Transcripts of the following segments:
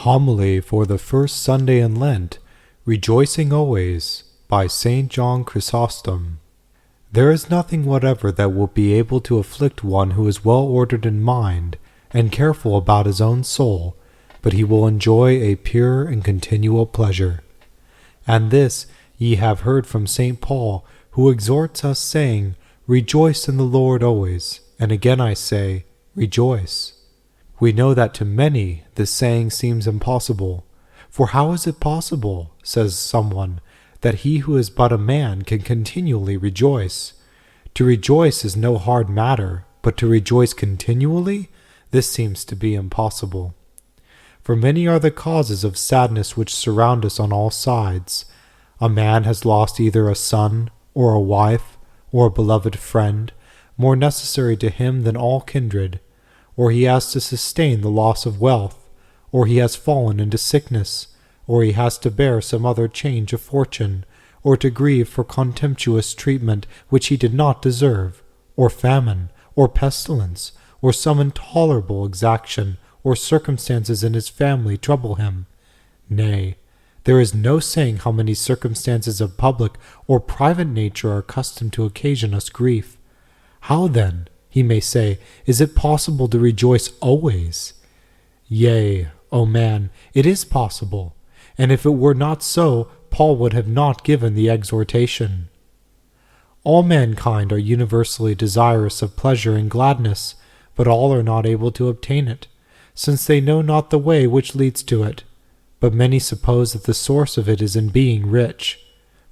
Homily for the First Sunday in Lent, Rejoicing Always, by Saint John Chrysostom. There is nothing whatever that will be able to afflict one who is well ordered in mind and careful about his own soul, but he will enjoy a pure and continual pleasure. And this ye have heard from St. Paul, who exhorts us, saying, Rejoice in the Lord always. And again I say, Rejoice. We know that to many this saying seems impossible. For how is it possible, says someone, that he who is but a man can continually rejoice? To rejoice is no hard matter, but to rejoice continually, this seems to be impossible. For many are the causes of sadness which surround us on all sides. A man has lost either a son, or a wife, or a beloved friend, more necessary to him than all kindred, or he has to sustain the loss of wealth, or he has fallen into sickness, or he has to bear some other change of fortune, or to grieve for contemptuous treatment which he did not deserve, or famine, or pestilence, or some intolerable exaction, or circumstances in his family trouble him. Nay, there is no saying how many circumstances of public or private nature are accustomed to occasion us grief. How then, he may say, is it possible to rejoice always? Yea, O man, it is possible, and if it were not so, Paul would have not given the exhortation. All mankind are universally desirous of pleasure and gladness, but all are not able to obtain it, since they know not the way which leads to it. But many suppose that the source of it is in being rich.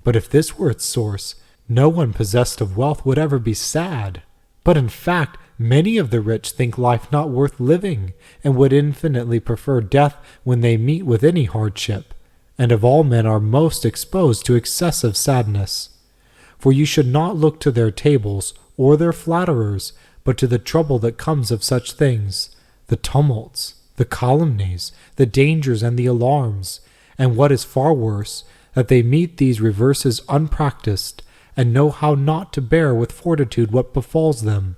But if this were its source, no one possessed of wealth would ever be sad. But in fact, many of the rich think life not worth living, and would infinitely prefer death when they meet with any hardship, and of all men are most exposed to excessive sadness. For you should not look to their tables, or their flatterers, but to the trouble that comes of such things, the tumults, the calumnies, the dangers and the alarms, and what is far worse, that they meet these reverses unpractised, and know how not to bear with fortitude what befalls them,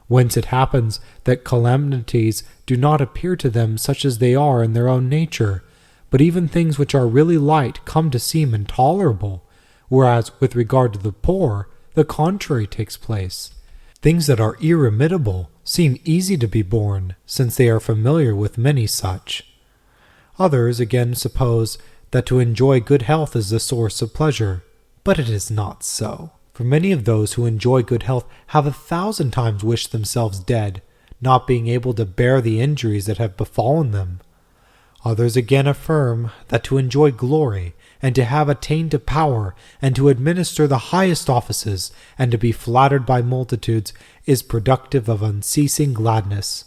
whence it happens that calamities do not appear to them such as they are in their own nature, but even things which are really light come to seem intolerable, whereas with regard to the poor, the contrary takes place. Things that are irremediable seem easy to be borne, since they are familiar with many such. Others again suppose that to enjoy good health is the source of pleasure, but it is not so. For many of those who enjoy good health have 1,000 times wished themselves dead, not being able to bear the injuries that have befallen them. Others again affirm that to enjoy glory, and to have attained to power, and to administer the highest offices, and to be flattered by multitudes, is productive of unceasing gladness.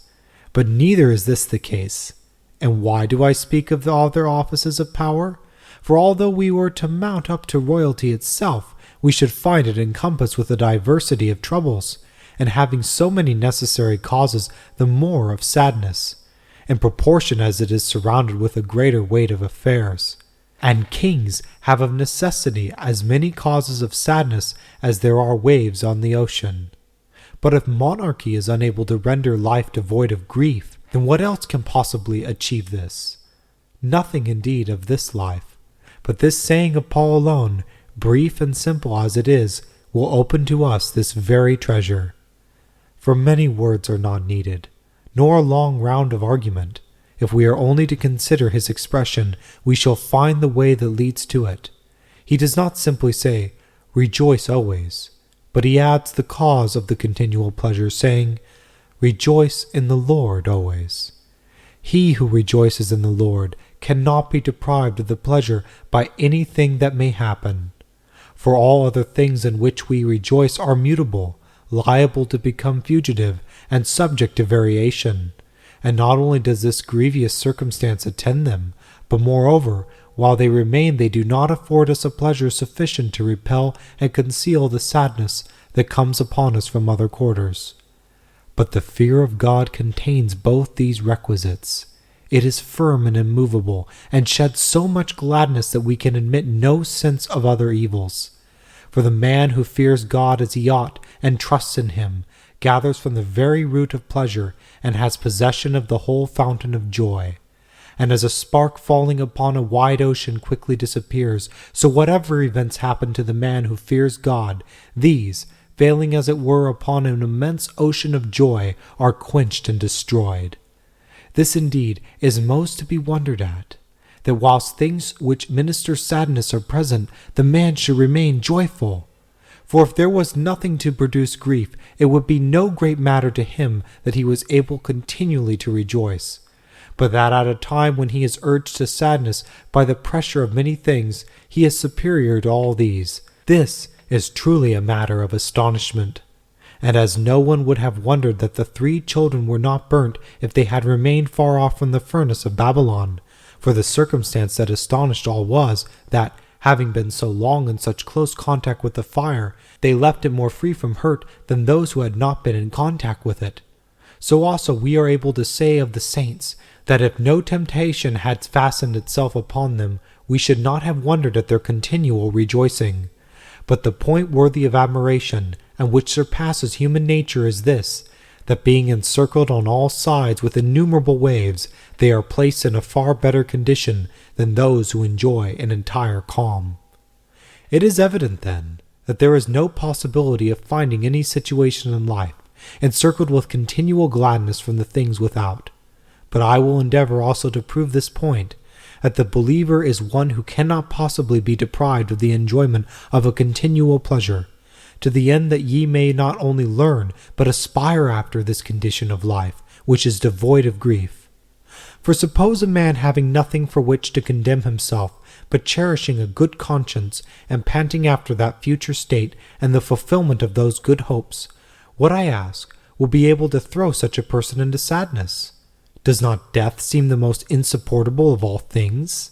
But neither is this the case. And why do I speak of the other offices of power? For although we were to mount up to royalty itself, we should find it encompassed with a diversity of troubles, and having so many necessary causes, the more of sadness, in proportion as it is surrounded with a greater weight of affairs. And kings have of necessity as many causes of sadness as there are waves on the ocean. But if monarchy is unable to render life devoid of grief, then what else can possibly achieve this? Nothing indeed of this life. But this saying of Paul alone, brief and simple as it is, will open to us this very treasure. For many words are not needed, nor a long round of argument. If we are only to consider his expression, we shall find the way that leads to it. He does not simply say, Rejoice always, but he adds the cause of the continual pleasure, saying, Rejoice in the Lord always. He who rejoices in the Lord cannot be deprived of the pleasure by anything that may happen. For all other things in which we rejoice are mutable, liable to become fugitive, and subject to variation. And not only does this grievous circumstance attend them, but moreover, while they remain they do not afford us a pleasure sufficient to repel and conceal the sadness that comes upon us from other quarters. But the fear of God contains both these requisites. It is firm and immovable, and sheds so much gladness that we can admit no sense of other evils. For the man who fears God as he ought, and trusts in him, gathers from the very root of pleasure, and has possession of the whole fountain of joy. and as a spark falling upon a wide ocean quickly disappears, so whatever events happen to the man who fears God, these, failing as it were upon an immense ocean of joy, are quenched and destroyed. This indeed is most to be wondered at, that whilst things which minister sadness are present, the man should remain joyful. For if there was nothing to produce grief, it would be no great matter to him that he was able continually to rejoice. But that at a time when he is urged to sadness by the pressure of many things, he is superior to all these. This is truly a matter of astonishment. And as no one would have wondered that the 3 children were not burnt if they had remained far off from the furnace of Babylon, for the circumstance that astonished all was, that, having been so long in such close contact with the fire, they left it more free from hurt than those who had not been in contact with it. So also we are able to say of the saints, that if no temptation had fastened itself upon them, we should not have wondered at their continual rejoicing. But the point worthy of admiration, and which surpasses human nature, is this, that being encircled on all sides with innumerable waves, they are placed in a far better condition than those who enjoy an entire calm. It is evident, then, that there is no possibility of finding any situation in life encircled with continual gladness from the things without. But I will endeavor also to prove this point, that the believer is one who cannot possibly be deprived of the enjoyment of a continual pleasure, to the end that ye may not only learn, but aspire after this condition of life, which is devoid of grief. For suppose a man having nothing for which to condemn himself, but cherishing a good conscience, and panting after that future state and the fulfillment of those good hopes, what I ask, will be able to throw such a person into sadness? Does not death seem the most insupportable of all things?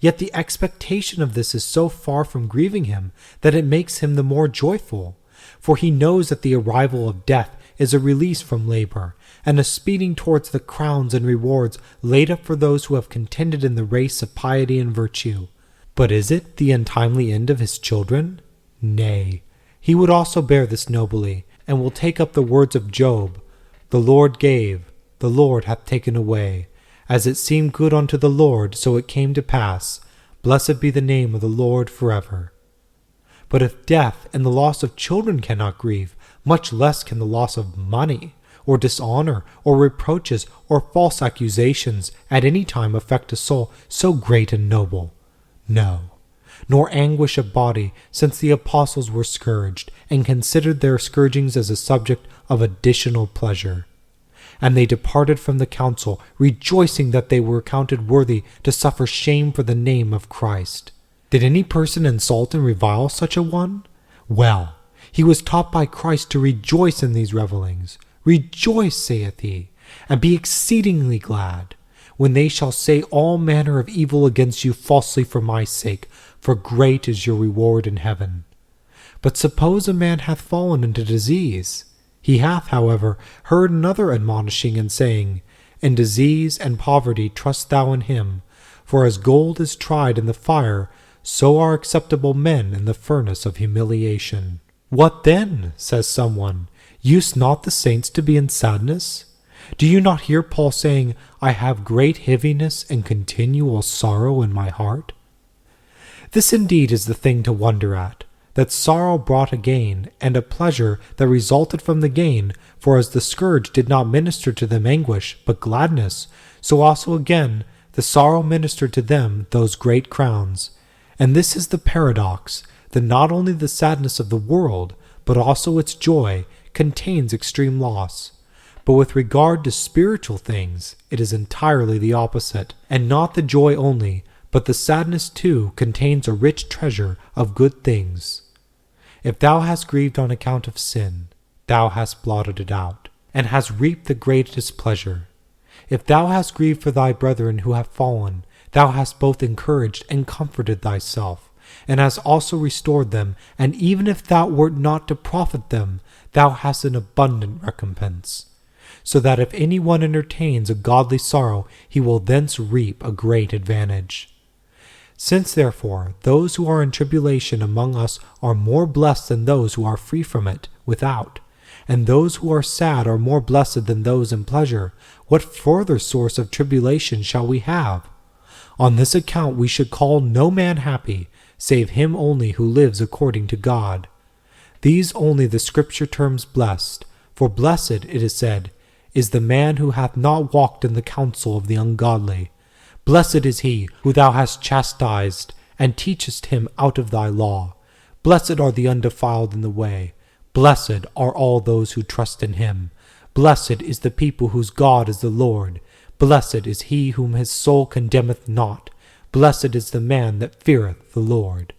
Yet the expectation of this is so far from grieving him that it makes him the more joyful, for he knows that the arrival of death is a release from labor, and a speeding towards the crowns and rewards laid up for those who have contended in the race of piety and virtue. But is it the untimely end of his children? Nay, he would also bear this nobly, and will take up the words of Job, "The Lord gave, the Lord hath taken away. As it seemed good unto the Lord, so it came to pass. Blessed be the name of the Lord forever." But if death and the loss of children cannot grieve, much less can the loss of money, or dishonor, or reproaches, or false accusations at any time affect a soul so great and noble. No, nor anguish of body, since the apostles were scourged, and considered their scourgings as a subject of additional pleasure. And they departed from the council, rejoicing that they were counted worthy to suffer shame for the name of Christ. Did any person insult and revile such a one? Well, he was taught by Christ to rejoice in these revellings. Rejoice, saith he, and be exceedingly glad, when they shall say all manner of evil against you falsely for my sake, for great is your reward in heaven. But suppose a man hath fallen into disease. He hath, however, heard another admonishing and saying, "In disease and poverty trust thou in him, for as gold is tried in the fire, so are acceptable men in the furnace of humiliation." What then, says someone, used not the saints to be in sadness? Do you not hear Paul saying, "I have great heaviness and continual sorrow in my heart"? This indeed is the thing to wonder at, that sorrow brought a gain, and a pleasure that resulted from the gain, for as the scourge did not minister to them anguish, but gladness, so also again the sorrow ministered to them those great crowns. And this is the paradox, that not only the sadness of the world, but also its joy, contains extreme loss. But with regard to spiritual things, it is entirely the opposite, and not the joy only, but the sadness too contains a rich treasure of good things. If thou hast grieved on account of sin, thou hast blotted it out, and hast reaped the greatest pleasure. If thou hast grieved for thy brethren who have fallen, thou hast both encouraged and comforted thyself, and hast also restored them, and even if thou wert not to profit them, thou hast an abundant recompense. So that if any one entertains a godly sorrow, he will thence reap a great advantage. Since, therefore, those who are in tribulation among us are more blessed than those who are free from it without, and those who are sad are more blessed than those in pleasure, what further source of tribulation shall we have? On this account we should call no man happy, save him only who lives according to God. These only the Scripture terms blessed, for blessed, it is said, is the man who hath not walked in the counsel of the ungodly. Blessed is he who thou hast chastised, and teachest him out of thy law. Blessed are the undefiled in the way. Blessed are all those who trust in him. Blessed is the people whose God is the Lord. Blessed is he whom his soul condemneth not. Blessed is the man that feareth the Lord.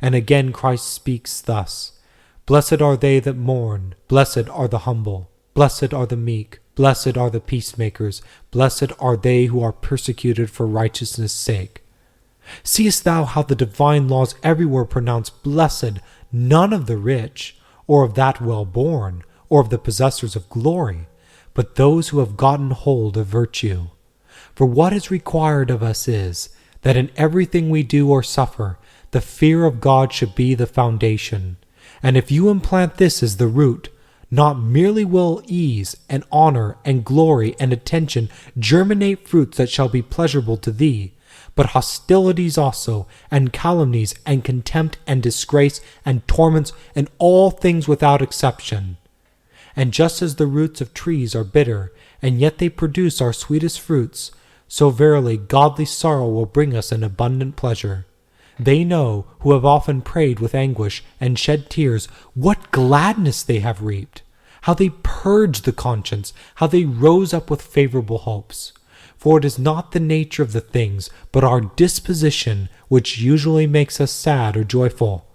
And again Christ speaks thus, Blessed are they that mourn, blessed are the humble, blessed are the meek, blessed are the peacemakers, blessed are they who are persecuted for righteousness' sake. Seest thou how the divine laws everywhere pronounce blessed none of the rich, or of that well-born, or of the possessors of glory, but those who have gotten hold of virtue? For what is required of us is, that in everything we do or suffer, the fear of God should be the foundation. And if you implant this as the root, not merely will ease and honor and glory and attention germinate fruits that shall be pleasurable to thee, but hostilities also, and calumnies, and contempt, and disgrace, and torments, and all things without exception. And just as the roots of trees are bitter, and yet they produce our sweetest fruits, so verily godly sorrow will bring us an abundant pleasure. They know, who have often prayed with anguish and shed tears, what gladness they have reaped, how they purged the conscience, how they rose up with favorable hopes. For it is not the nature of the things, but our disposition, which usually makes us sad or joyful.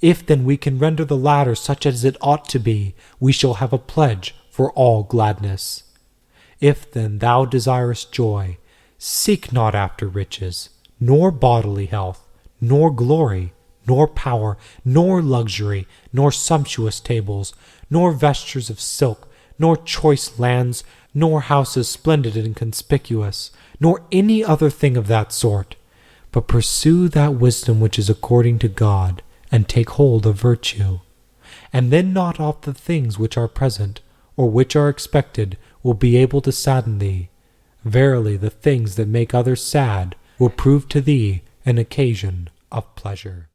If then we can render the latter such as it ought to be, we shall have a pledge for all gladness. If then thou desirest joy, seek not after riches, nor bodily health, nor glory, nor power, nor luxury, nor sumptuous tables, nor vestures of silk, nor choice lands, nor houses splendid and conspicuous, nor any other thing of that sort, but pursue that wisdom which is according to God, and take hold of virtue. And then not all the things which are present, or which are expected, will be able to sadden thee. Verily the things that make others sad will prove to thee an occasion of pleasure.